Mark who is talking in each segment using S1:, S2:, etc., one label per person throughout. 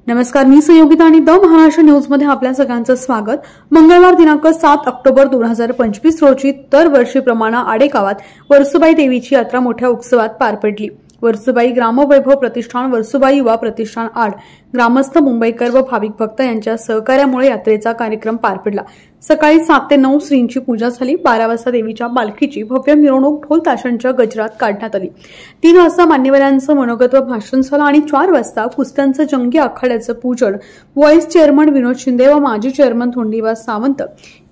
S1: नमस्कार, मी संयोगिता आणि द महाराष्ट्र न्यूजमध्ये आपल्या सगळ्यांचं स्वागत। मंगळवार दिनांक 7 ऑक्टोबर 2025 रोजी दरवर्षीप्रमाणे आडेगावात वर्सुबाई देवीची यात्रा मोठ्या उत्सवात पार पडली। वर्सुबाई ग्रामवैभव प्रतिष्ठान, वर्सुबाई युवा प्रतिष्ठान आड, ग्रामस्थ, मुंबईकर व भाविक भक्त यांच्या सहकार्यामुळे यात्रेचा कार्यक्रम पार पडला। सकाळी 7 ते 9 श्रींची पूजा झाली। 12 वाजता देवीच्या पालखीची भव्य मिरवणूक ढोल ताशांच्या गजरात काढण्यात आली। 3 वाजता मान्यवरांचं मनोगत व भाषण झालं आणि 4 वाजता कुस्त्यांचं जंगी आखाड्याचं पूजन व्हाईस चेअरमन विनोद शिंदे व माजी चेअरमन धोंडीवास सावंत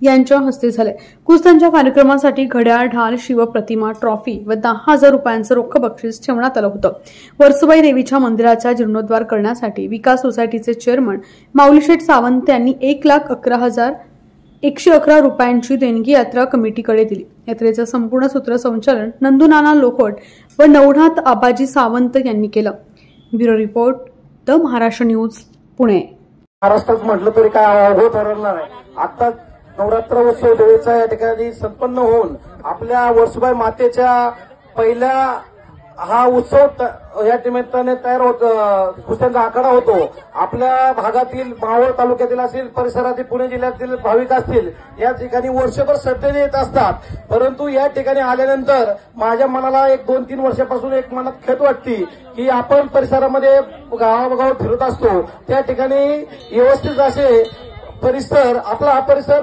S1: यांच्या हस्ते झाले। कुस्त्यांच्या कार्यक्रमासाठी घड्याळ, ढाल, शिवप्रतिमा, ट्रॉफी व 10,000 रुपयांचं रोख बक्षीस ठेवण्यात आलं होतं। वर्सुबाई देवीच्या मंदिराचा जीर्णोद्धार करण्यासाठी विकास सोसायटीचे चेअरमन माऊलीशेठ सावंत यांनी 1,11,111 रुपयांची देणगी यात्रा कमिटीकडे दिली। यात्रेचं संपूर्ण सूत्रसंचालन नंदुनाना लोखट व नवनाथ आबाजी सावंत यांनी केलं। Bureau report, the Maharashtra news, Pune.
S2: महाराष्ट्रात म्हटलं तरी काय अवघड ठरणार आहे। आता नवरात्र उत्सव देवीचा या ठिकाणी संपन्न होऊन आपल्या वर्सुबाई मातेच्या पहिल्या हा उत्सव या निमित्ताने तयार होत, कुस्त्यांचा आखाडा होतो। आपल्या भागातील मावळ तालुक्यातील असतील, परिसरातील पुणे जिल्ह्यातील भाविक असतील, या ठिकाणी वर्षभर श्रद्धेने येत असतात। परंतु या ठिकाणी आल्यानंतर माझ्या मनाला 1-2-3 वर्षापासून एक मनात खेद वाटते की आपण परिसरामध्ये गावागाव फिरत असतो, त्या ठिकाणी व्यवस्थित असे परिसर, आपला हा परिसर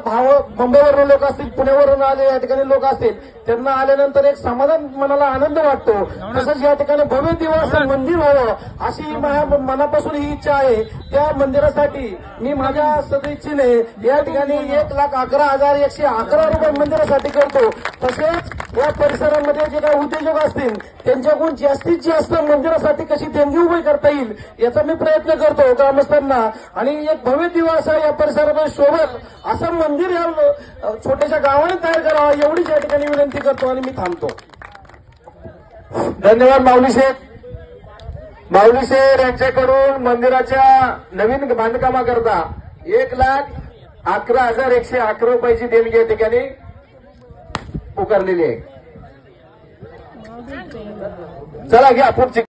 S2: मुंबईवरून लोक असतील, पुण्यावरून आले या ठिकाणी लोक असतील, त्यांना आल्यानंतर एक समाधान, मनाला आनंद वाटतो। तसंच या ठिकाणी भव्य दिव्य असं मंदिर व्हावं अशी माझ्या मनापासून ही इच्छा आहे। त्या मंदिरासाठी मी माझ्या सदिच्छेने या ठिकाणी 1,11,111 रुपये मंदिरासाठी करतो। तसेच या परिसरामध्ये जे काही उद्योजक असतील त्यांच्याकडून जास्तीत जास्त मंदिरासाठी कशी देणगी उभी करता येईल याचा मी प्रयत्न करतो ग्रामस्थांना, आणि एक भव्य दिव्य असं या परिसरामध्ये सोबत असं मंदिर या छोट्याशा गावाने तयार करावं एवढीच या ठिकाणी विनंती करतो आणि मी थांबतो।
S3: धन्यवाद माऊलीशेठ यांच्याकडून मंदिराच्या नवीन बांधकामाकरता 1,11,111 रुपयाची देणगी या ठिकाणी पुकारलेली आहे। चला घ्या पुढची।